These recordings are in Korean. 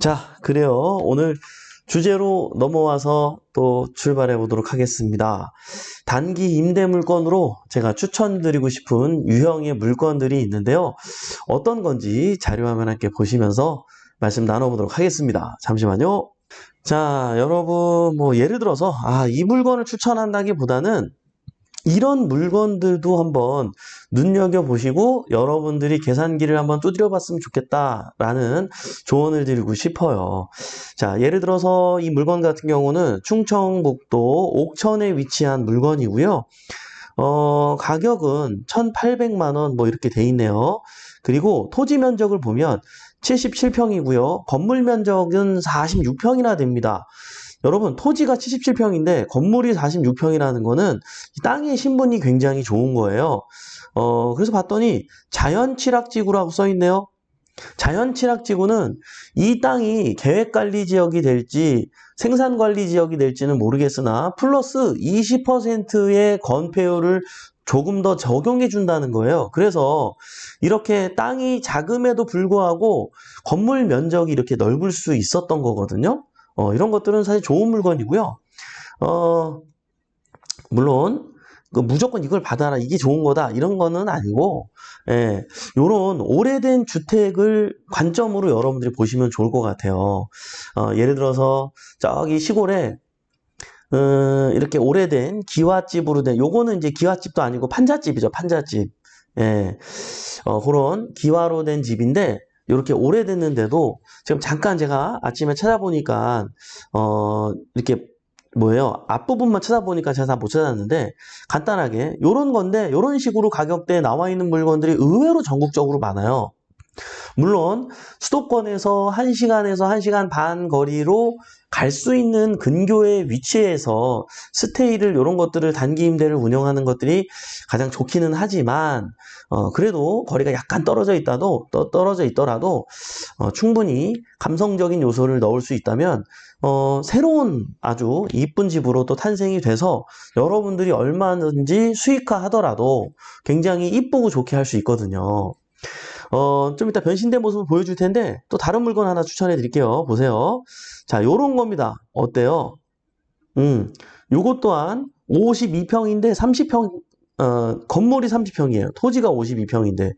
자, 그래요. 오늘 주제로 넘어와서 또 출발해 보도록 하겠습니다. 단기 임대 물건으로 제가 추천드리고 싶은 유형의 물건들이 있는데요. 어떤 건지 자료화면 함께 보시면서 말씀 나눠보도록 하겠습니다. 잠시만요. 자, 여러분, 예를 들어서, 이 물건을 추천한다기보다는 이런 물건들도 한번 눈여겨보시고 여러분들이 계산기를 한번 두드려 봤으면 좋겠다라는 조언을 드리고 싶어요. 자, 예를 들어서 이 물건 같은 경우는 충청북도 옥천에 위치한 물건이고요. 가격은 1,800만 원 이렇게 돼 있네요. 그리고 토지 면적을 보면 77평이고요. 건물 면적은 46평이나 됩니다. 여러분, 토지가 77평인데 건물이 46평이라는 거는 땅의 신분이 굉장히 좋은 거예요. 그래서 봤더니 자연취락지구라고 써 있네요. 자연취락지구는 이 땅이 계획관리지역이 될지 생산관리지역이 될지는 모르겠으나 플러스 20%의 건폐율을 조금 더 적용해 준다는 거예요. 그래서 이렇게 땅이 작음에도 불구하고 건물 면적이 이렇게 넓을 수 있었던 거거든요. 이런 것들은 사실 좋은 물건이고요. 물론 무조건 이걸 받아라, 이게 좋은 거다, 이런 거는 아니고, 요런 오래된 주택을 관점으로 여러분들이 보시면 좋을 것 같아요. 예를 들어서 저기 시골에 이렇게 오래된 기와집으로 된, 요거는 이제 기와집도 아니고 판잣집이죠, 판잣집. 그런 기와로 된 집인데 이렇게 오래됐는데도 지금 잠깐 제가 아침에 찾아보니까 이렇게 앞부분만 찾아보니까 제가 다 못 찾았는데 간단하게 요런 건데 요런 식으로 가격대에 나와 있는 물건들이 의외로 전국적으로 많아요. 물론 수도권에서 1시간에서 1시간 반 거리로 갈 수 있는 근교의 위치에서 스테이를 이런 것들을 단기 임대를 운영하는 것들이 가장 좋기는 하지만 그래도 거리가 약간 떨어져 있더라도 충분히 감성적인 요소를 넣을 수 있다면 새로운 아주 이쁜 집으로 또 탄생이 돼서 여러분들이 얼마든지 수익화 하더라도 굉장히 이쁘고 좋게 할 수 있거든요. 좀 이따 변신된 모습을 보여줄 텐데 또 다른 물건 하나 추천해 드릴게요. 보세요. 자, 요런 겁니다. 어때요? 요것 또한 52평인데 30평, 건물이 30평이에요. 토지가 52평인데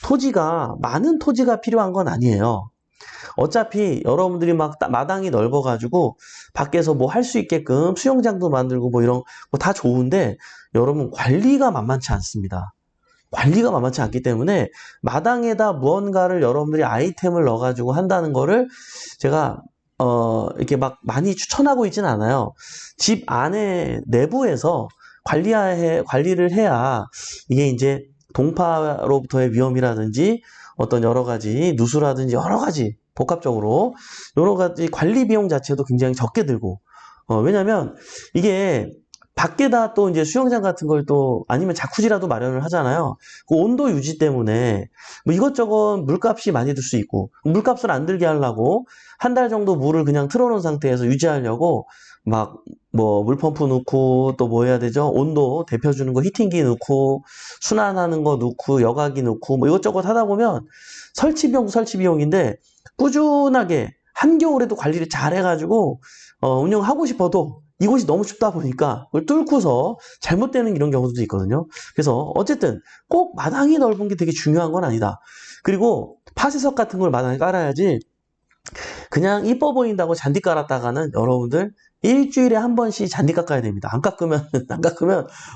토지가 많은 토지가 필요한 건 아니에요. 어차피 여러분들이 막 마당이 넓어가지고 밖에서 뭐 할 수 있게끔 수영장도 만들고 이런 거 다 좋은데 여러분 관리가 만만치 않습니다. 관리가 만만치 않기 때문에 마당에다 무언가를 여러분들이 아이템을 넣어가지고 한다는 거를 제가 이렇게 막 많이 추천하고 있지는 않아요. 집 안에 내부에서 관리를 해야 이게 이제 동파로부터의 위험이라든지 어떤 여러 가지 누수라든지 여러 가지 복합적으로 여러 가지 관리 비용 자체도 굉장히 적게 들고 왜냐면 이게 밖에다 또 이제 수영장 같은 걸 또 아니면 자쿠지라도 마련을 하잖아요. 그 온도 유지 때문에 이것저것 물값이 많이 들 수 있고 물값을 안 들게 하려고 한 달 정도 물을 그냥 틀어놓은 상태에서 유지하려고 막 물펌프 넣고 또 뭐 해야 되죠? 온도 데펴주는 거 히팅기 넣고 순환하는 거 넣고 여과기 넣고 이것저것 하다 보면 설치 비용인데 꾸준하게 한겨울에도 관리를 잘 해가지고 운영하고 싶어도 이곳이 너무 춥다 보니까 그걸 뚫고서 잘못되는 이런 경우도 있거든요. 그래서 어쨌든 꼭 마당이 넓은 게 되게 중요한 건 아니다. 그리고 파쇄석 같은 걸 마당에 깔아야지 그냥 이뻐 보인다고 잔디 깔았다가는 여러분들 일주일에 한 번씩 잔디 깎아야 됩니다. 안 깎으면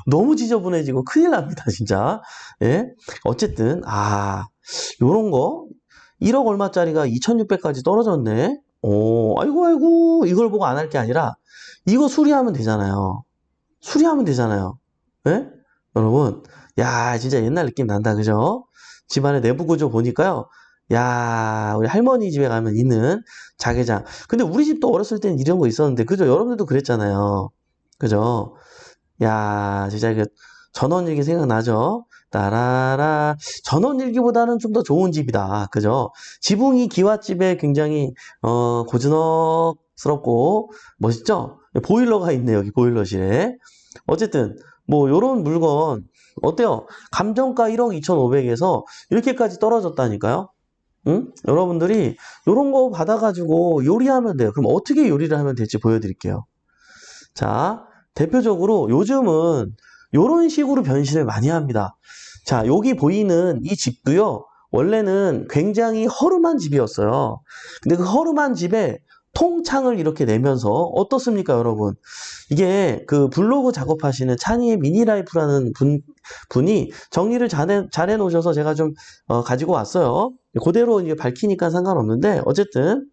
너무 지저분해지고 큰일 납니다, 진짜. 예. 어쨌든, 요런 거, 1억 얼마짜리가 2,600까지 떨어졌네. 아이고, 이걸 보고 안 할 게 아니라, 이거 수리하면 되잖아요. 수리하면 되잖아요. 예? 여러분, 야, 진짜 옛날 느낌 난다, 그죠? 집안의 내부 구조 보니까요. 야, 우리 할머니 집에 가면 있는 자개장. 근데 우리 집도 어렸을 때는 이런 거 있었는데, 그죠? 여러분들도 그랬잖아요. 그죠? 야, 진짜 그 전원일기 생각나죠? 따라라. 전원일기보다는 좀 더 좋은 집이다. 그죠? 지붕이 기와집에 굉장히, 고즈넉스럽고 멋있죠? 보일러가 있네, 여기 보일러실에. 어쨌든, 요런 물건, 어때요? 감정가 1억 2,500에서 이렇게까지 떨어졌다니까요? 응? 여러분들이 요런 거 받아가지고 요리하면 돼요. 그럼 어떻게 요리를 하면 될지 보여드릴게요. 자, 대표적으로 요즘은 요런 식으로 변신을 많이 합니다. 자, 여기 보이는 이 집도요, 원래는 굉장히 허름한 집이었어요. 근데 그 허름한 집에 통창을 이렇게 내면서 어떻습니까, 여러분? 이게 그 블로그 작업하시는 찬이의 미니라이프라는 분이 정리를 잘 해놓으셔서 제가 좀 가지고 왔어요. 그대로 이제 밝히니까 상관없는데 어쨌든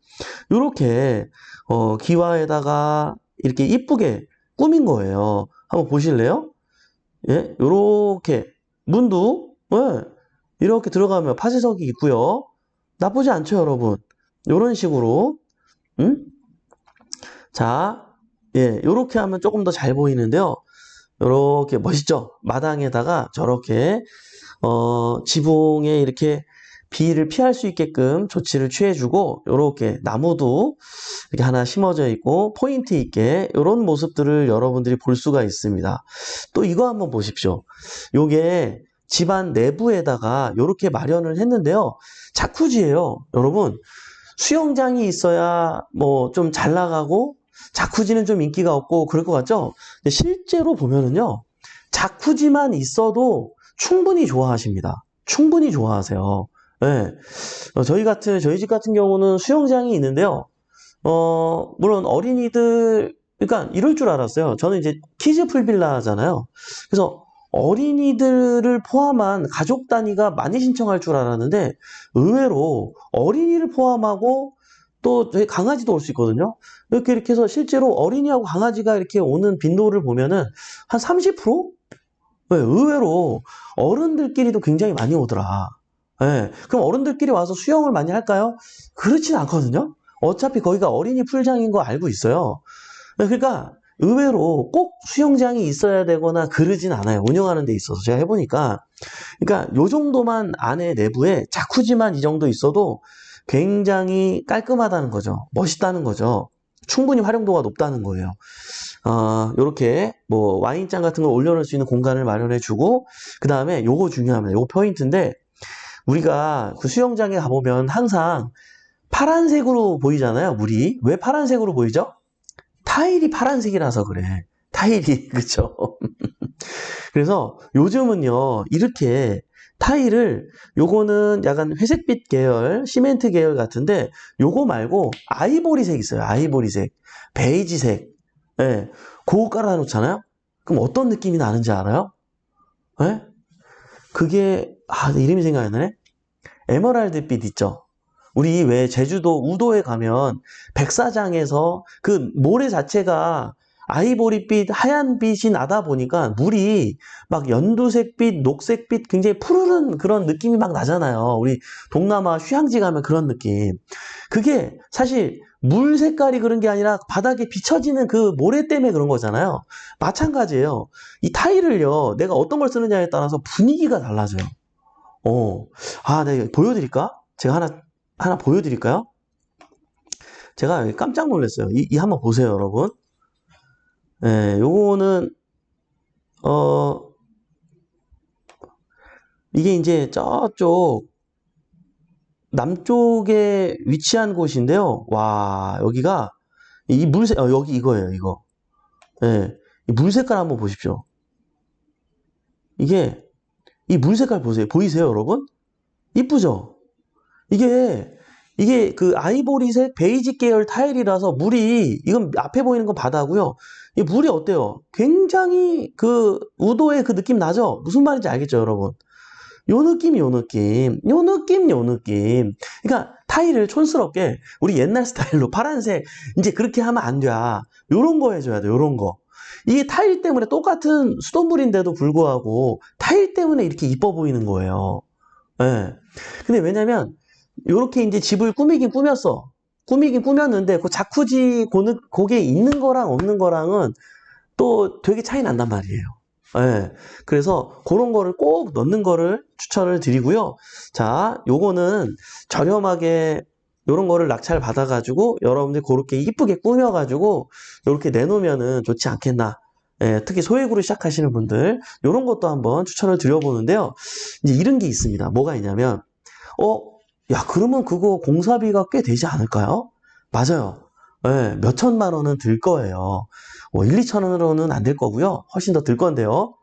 이렇게 기와에다가 이렇게 이쁘게 꾸민 거예요. 한번 보실래요? 예, 요렇게 문도 예, 이렇게 들어가면 파쇄석이 있고요. 나쁘지 않죠, 여러분? 요런 식으로 음? 자, 예, 요렇게 하면 조금 더 잘 보이는데요. 요렇게 멋있죠? 마당에다가 저렇게 지붕에 이렇게 비를 피할 수 있게끔 조치를 취해주고 요렇게 나무도 이렇게 하나 심어져 있고 포인트 있게 이런 모습들을 여러분들이 볼 수가 있습니다. 또 이거 한번 보십시오. 요게 집안 내부에다가 이렇게 마련을 했는데요. 자쿠지예요. 여러분 수영장이 있어야 뭐 좀 잘 나가고 자쿠지는 좀 인기가 없고 그럴 것 같죠? 근데 실제로 보면은요. 자쿠지만 있어도 충분히 좋아하십니다. 충분히 좋아하세요. 네. 저희 집 같은 경우는 수영장이 있는데요. 물론 어린이들, 그러니까 이럴 줄 알았어요. 저는 이제 키즈 풀빌라잖아요. 그래서 어린이들을 포함한 가족 단위가 많이 신청할 줄 알았는데 의외로 어린이를 포함하고 또 저희 강아지도 올 수 있거든요. 이렇게 해서 실제로 어린이하고 강아지가 이렇게 오는 빈도를 보면은 한 30%? 네, 의외로 어른들끼리도 굉장히 많이 오더라. 네, 그럼 어른들끼리 와서 수영을 많이 할까요? 그렇진 않거든요. 어차피 거기가 어린이 풀장인 거 알고 있어요. 네, 그러니까 의외로 꼭 수영장이 있어야 되거나 그러진 않아요. 운영하는 데 있어서 제가 해보니까. 그러니까 요 정도만 안에 내부에 자쿠지만 이 정도 있어도 굉장히 깔끔하다는 거죠. 멋있다는 거죠. 충분히 활용도가 높다는 거예요. 요렇게 뭐 와인잔 같은 걸 올려놓을 수 있는 공간을 마련해 주고 그 다음에 요거 중요합니다. 요거 포인트인데 우리가 그 수영장에 가보면 항상 파란색으로 보이잖아요, 물이. 왜 파란색으로 보이죠? 타일이 파란색이라서 그래. 타일이, 그쵸? 그래서 요즘은요, 이렇게 타일을, 요거는 약간 회색빛 계열, 시멘트 계열 같은데, 요거 말고 아이보리색 있어요, 아이보리색. 베이지색. 예. 그거 깔아놓잖아요? 그럼 어떤 느낌이 나는지 알아요? 예? 그게, 이름이 생각이 안 나네? 에메랄드빛 있죠? 우리 왜 제주도 우도에 가면 백사장에서 그 모래 자체가 아이보리빛, 하얀빛이 나다 보니까 물이 막 연두색빛, 녹색빛 굉장히 푸르른 그런 느낌이 막 나잖아요. 우리 동남아 휴양지 가면 그런 느낌. 그게 사실 물 색깔이 그런 게 아니라 바닥에 비춰지는 그 모래 때문에 그런 거잖아요. 마찬가지예요. 이 타일을요, 내가 어떤 걸 쓰느냐에 따라서 분위기가 달라져요. 내가 보여드릴까? 제가 하나 보여드릴까요? 제가 깜짝 놀랐어요. 이 한번 보세요, 여러분. 예, 요거는, 어, 이게 이제 저쪽, 남쪽에 위치한 곳인데요. 와, 여기가, 이 물색, 여기 이거예요, 이거. 예, 이 물 색깔 한번 보십시오. 이게, 이 물 색깔 보세요. 보이세요, 여러분? 이쁘죠? 이게 그 아이보리색 베이지 계열 타일이라서 물이 이건 앞에 보이는 건 바다고요. 이 물이 어때요? 굉장히 그 우도의 그 느낌 나죠? 무슨 말인지 알겠죠, 여러분? 요 느낌, 요 느낌, 요 느낌, 요 느낌. 그러니까 타일을 촌스럽게 우리 옛날 스타일로 파란색 이제 그렇게 하면 안 돼. 요런 거 해줘야 돼, 요런 거. 이게 타일 때문에 똑같은 수돗물인데도 불구하고 타일 때문에 이렇게 이뻐 보이는 거예요. 예. 근데 왜냐면 요렇게 이제 집을 꾸미긴 꾸몄어. 꾸미긴 꾸몄는데 그 자쿠지 고게 있는 거랑 없는 거랑은 또 되게 차이 난단 말이에요. 예. 그래서 그런 거를 꼭 넣는 거를 추천을 드리고요. 자, 요거는 저렴하게 요런 거를 낙찰 받아가지고 여러분들 그렇게 이쁘게 꾸며가지고 요렇게 내놓으면은 좋지 않겠나. 예, 특히 소액으로 시작하시는 분들 요런 것도 한번 추천을 드려보는데요. 이제 이런 게 있습니다. 뭐가 있냐면 어, 야, 그러면 그거 공사비가 꽤 되지 않을까요? 맞아요. 예, 몇 천만 원은 들 거예요. 1, 2천 원으로는 안 될 거고요. 훨씬 더 들 건데요.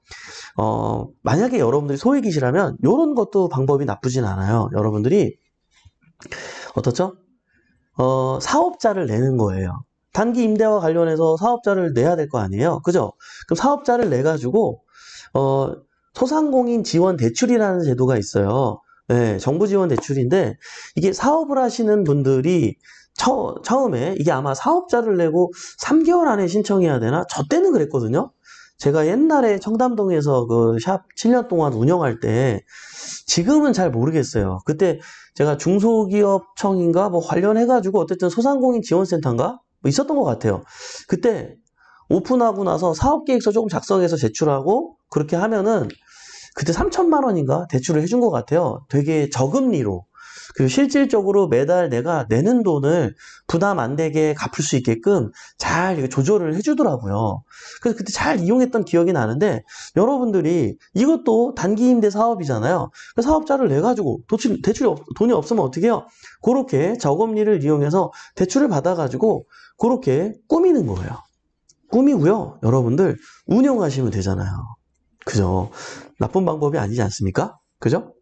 만약에 여러분들이 소액이시라면 이런 것도 방법이 나쁘진 않아요. 여러분들이 어떻죠? 사업자를 내는 거예요. 단기 임대와 관련해서 사업자를 내야 될 거 아니에요. 그죠? 그럼 사업자를 내가지고 어, 소상공인 지원 대출이라는 제도가 있어요. 네, 정부 지원 대출인데 이게 사업을 하시는 분들이 처음에 이게 아마 사업자를 내고 3개월 안에 신청해야 되나? 저 때는 그랬거든요. 제가 옛날에 청담동에서 그 샵 7년 동안 운영할 때 지금은 잘 모르겠어요. 그때 제가 중소기업청인가 뭐 관련해가지고 어쨌든 소상공인 지원센터인가 뭐 있었던 것 같아요. 그때 오픈하고 나서 사업계획서 조금 작성해서 제출하고 그렇게 하면은 그때 3천만 원인가 대출을 해준 것 같아요. 되게 저금리로. 그리고 실질적으로 매달 내가 내는 돈을 부담 안 되게 갚을 수 있게끔 잘 이렇게 조절을 해주더라고요. 그래서 그때 잘 이용했던 기억이 나는데 여러분들이 이것도 단기 임대 사업이잖아요. 그 사업자를 내가지고 돈이 없으면 어떻게 해요? 그렇게 저금리를 이용해서 대출을 받아가지고 그렇게 꾸미는 거예요. 꾸미고요. 여러분들 운영하시면 되잖아요. 그죠? 나쁜 방법이 아니지 않습니까? 그죠?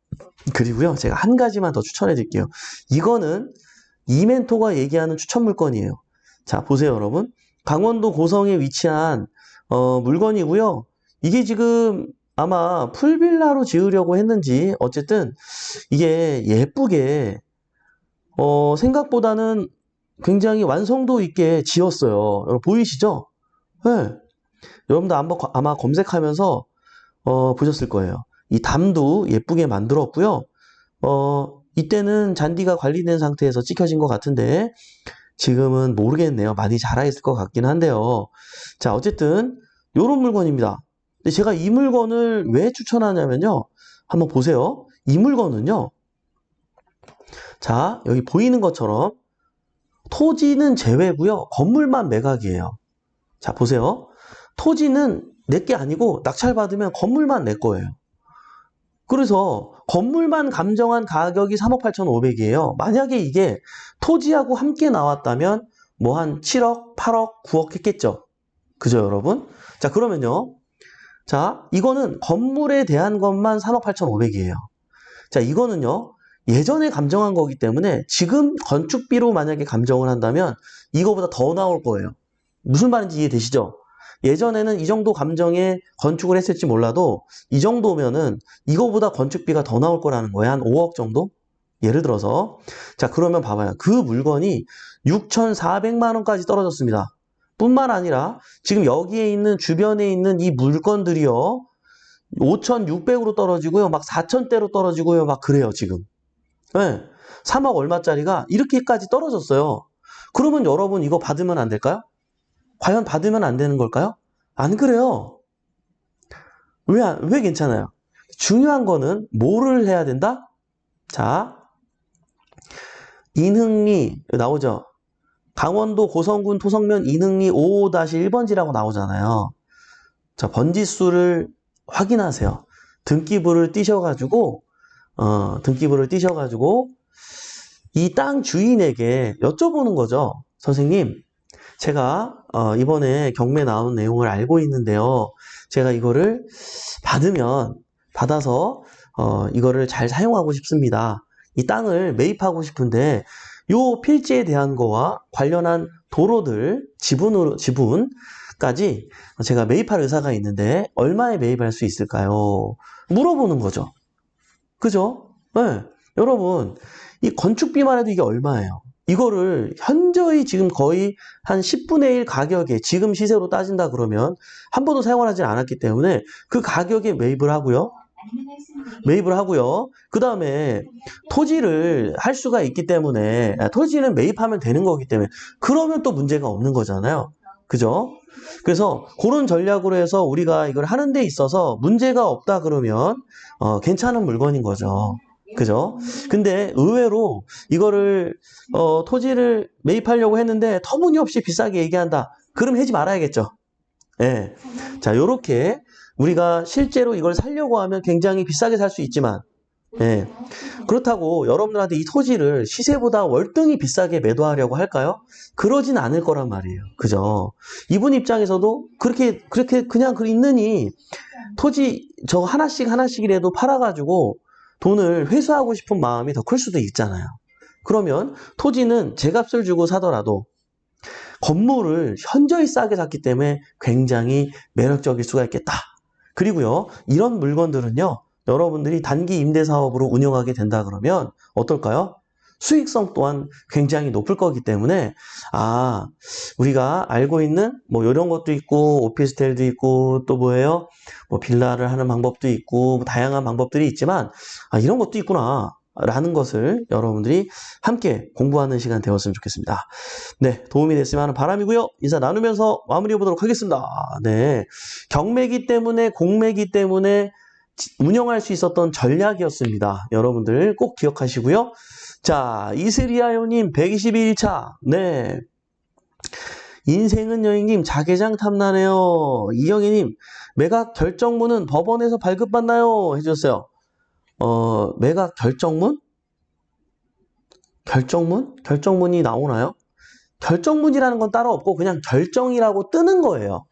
그리고요, 제가 한 가지만 더 추천해 드릴게요. 이거는 이멘토가 얘기하는 추천 물건이에요. 자, 보세요, 여러분. 강원도 고성에 위치한 물건이고요. 이게 지금 아마 풀빌라로 지으려고 했는지 어쨌든 이게 예쁘게 생각보다는 굉장히 완성도 있게 지었어요. 여러분 보이시죠? 네. 여러분도 아마 검색하면서 보셨을 거예요. 이 담도 예쁘게 만들었고요. 이때는 잔디가 관리된 상태에서 찍혀진 것 같은데 지금은 모르겠네요. 많이 자라 있을 것 같긴 한데요. 자, 어쨌든 이런 물건입니다. 근데 제가 이 물건을 왜 추천하냐면요. 한번 보세요. 이 물건은요. 자, 여기 보이는 것처럼 토지는 제외고요. 건물만 매각이에요. 자, 보세요. 토지는 내 게 아니고 낙찰받으면 건물만 내 거예요. 그래서 건물만 감정한 가격이 3억 8,500이에요. 만약에 이게 토지하고 함께 나왔다면 뭐 한 7억, 8억, 9억 했겠죠. 그죠, 여러분? 자, 그러면요. 자, 이거는 건물에 대한 것만 3억 8,500이에요. 자, 이거는요. 예전에 감정한 거기 때문에 지금 건축비로 만약에 감정을 한다면 이거보다 더 나올 거예요. 무슨 말인지 이해되시죠? 예전에는 이 정도 감정에 건축을 했을지 몰라도 이 정도면은 이거보다 건축비가 더 나올 거라는 거예요. 한 5억 정도? 예를 들어서. 자, 그러면 봐봐요. 그 물건이 6,400만 원까지 떨어졌습니다. 뿐만 아니라 지금 여기에 있는 주변에 있는 이 물건들이요. 5,600으로 떨어지고요. 막 4,000대로 떨어지고요. 막 그래요, 지금. 네. 3억 얼마짜리가 이렇게까지 떨어졌어요. 그러면 여러분 이거 받으면 안 될까요? 과연 받으면 안 되는 걸까요? 안 그래요. 왜 괜찮아요? 중요한 거는 뭐를 해야 된다? 자, 인흥리 나오죠? 강원도 고성군 토성면 인흥리 55-1번지라고 나오잖아요. 자, 번지수를 확인하세요. 등기부를 띄셔가지고 이 땅 주인에게 여쭤보는 거죠. 선생님, 제가 이번에 경매 나온 내용을 알고 있는데요. 제가 이거를 받아서 이거를 잘 사용하고 싶습니다. 이 땅을 매입하고 싶은데 요 필지에 대한 거와 관련한 도로들, 지분까지 제가 매입할 의사가 있는데 얼마에 매입할 수 있을까요? 물어보는 거죠. 그죠? 네. 여러분, 이 건축비만 해도 이게 얼마예요? 이거를 현저히 지금 거의 한 10분의 1 가격에 지금 시세로 따진다 그러면 한 번도 사용을 하지 않았기 때문에 그 가격에 매입을 하고요. 그 다음에 토지를 할 수가 있기 때문에 토지는 매입하면 되는 거기 때문에 그러면 또 문제가 없는 거잖아요. 그죠? 그래서 그런 전략으로 해서 우리가 이걸 하는 데 있어서 문제가 없다 그러면 괜찮은 물건인 거죠. 그죠? 근데 의외로 이거를 토지를 매입하려고 했는데 터무니없이 비싸게 얘기한다. 그럼 하지 말아야겠죠. 예. 자, 요렇게 우리가 실제로 이걸 살려고 하면 굉장히 비싸게 살 수 있지만 예. 그렇다고 여러분들한테 이 토지를 시세보다 월등히 비싸게 매도하려고 할까요? 그러진 않을 거란 말이에요. 그죠? 이분 입장에서도 그렇게 그냥 있느니 토지 저 하나씩 하나씩이라도 팔아가지고 돈을 회수하고 싶은 마음이 더 클 수도 있잖아요. 그러면 토지는 제값을 주고 사더라도 건물을 현저히 싸게 샀기 때문에 굉장히 매력적일 수가 있겠다. 그리고요, 이런 물건들은요, 여러분들이 단기 임대 사업으로 운영하게 된다 그러면 어떨까요? 수익성 또한 굉장히 높을 거기 때문에, 우리가 알고 있는 뭐 이런 것도 있고, 오피스텔도 있고, 또 뭐예요? 뭐 빌라를 하는 방법도 있고, 뭐 다양한 방법들이 있지만, 이런 것도 있구나. 라는 것을 여러분들이 함께 공부하는 시간 되었으면 좋겠습니다. 네, 도움이 됐으면 하는 바람이고요. 인사 나누면서 마무리해 보도록 하겠습니다. 네, 경매기 때문에 공매기 때문에 운영할 수 있었던 전략이었습니다. 여러분들 꼭 기억하시고요. 자, 이슬이아요님 122일차. 네. 인생은 여행님 자개장 탐나네요. 이경희님 매각 결정문은 법원에서 발급받나요? 해주셨어요. 매각 결정문? 결정문이 나오나요? 결정문이라는 건 따로 없고 그냥 결정이라고 뜨는 거예요.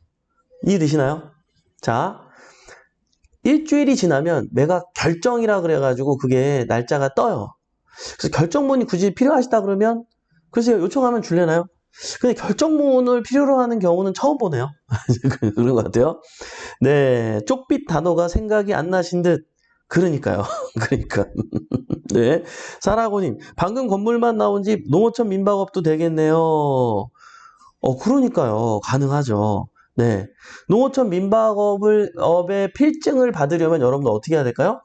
이해되시나요? 자, 일주일이 지나면 매각 결정이라 그래가지고 그게 날짜가 떠요. 그래서 결정문이 굳이 필요하시다 그러면 글쎄요, 요청하면 줄려나요? 근데 결정문을 필요로 하는 경우는 처음 보네요. 그런 것 같아요. 네, 쪽빛 단어가 생각이 안 나신 듯. 그러니까요. 그러니까. 네. 사라고님, 방금 건물만 나온 집 농어촌 민박업도 되겠네요. 그러니까요. 가능하죠. 네. 농어촌 민박업의 필증을 받으려면 여러분들 어떻게 해야 될까요?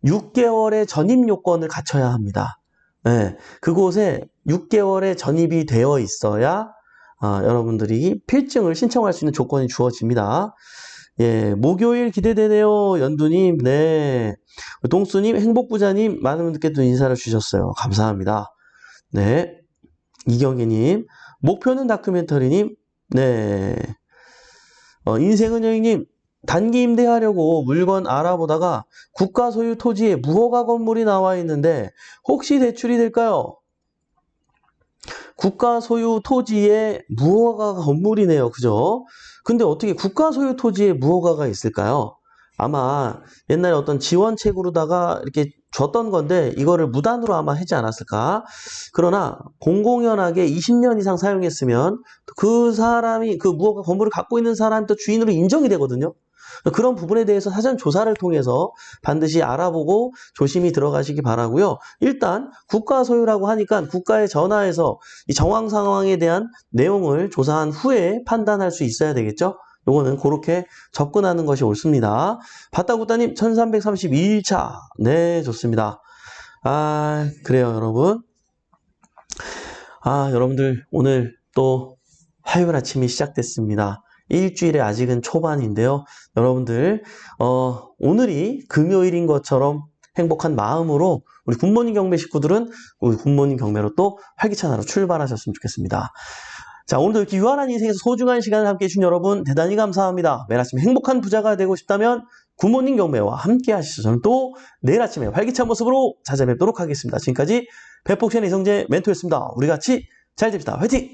6개월의 전입 요건을 갖춰야 합니다. 네. 그곳에 6개월의 전입이 되어 있어야 여러분들이 필증을 신청할 수 있는 조건이 주어집니다. 예, 목요일 기대되네요. 연두님, 네. 동수님, 행복부자님, 많은 분들께 또 인사를 주셨어요. 감사합니다. 네. 이경희님, 목표는 다큐멘터리님, 네. 인생은 여행님, 단기 임대하려고 물건 알아보다가 국가 소유 토지에 무허가 건물이 나와 있는데 혹시 대출이 될까요? 국가 소유 토지에 무허가 건물이네요. 그죠? 근데 어떻게 국가 소유 토지에 무허가가 있을까요? 아마 옛날에 어떤 지원책으로다가 이렇게 줬던 건데 이거를 무단으로 아마 하지 않았을까? 그러나 공공연하게 20년 이상 사용했으면 그 사람이 그 무허가 건물을 갖고 있는 사람이 또 주인으로 인정이 되거든요. 그런 부분에 대해서 사전 조사를 통해서 반드시 알아보고 조심히 들어가시기 바라고요. 일단 국가 소유라고 하니까 국가에 전화해서 이 정황 상황에 대한 내용을 조사한 후에 판단할 수 있어야 되겠죠. 요거는 그렇게 접근하는 것이 옳습니다. 바따구따님 1332일차. 네, 좋습니다. 그래요, 여러분. 여러분들 오늘 또 화요일 아침이 시작됐습니다. 일주일에 아직은 초반인데요. 여러분들 오늘이 금요일인 것처럼 행복한 마음으로 우리 굿모닝 경매 식구들은 우리 굿모닝 경매로 또 활기찬 하루 출발하셨으면 좋겠습니다. 자, 오늘도 이렇게 유한한 인생에서 소중한 시간을 함께 해주신 여러분 대단히 감사합니다. 매일 아침 행복한 부자가 되고 싶다면 굿모닝 경매와 함께 하시죠. 저는 또 내일 아침에 활기찬 모습으로 찾아뵙도록 하겠습니다. 지금까지 백복션 이성재 멘토였습니다. 우리 같이 잘 됩시다. 화이팅!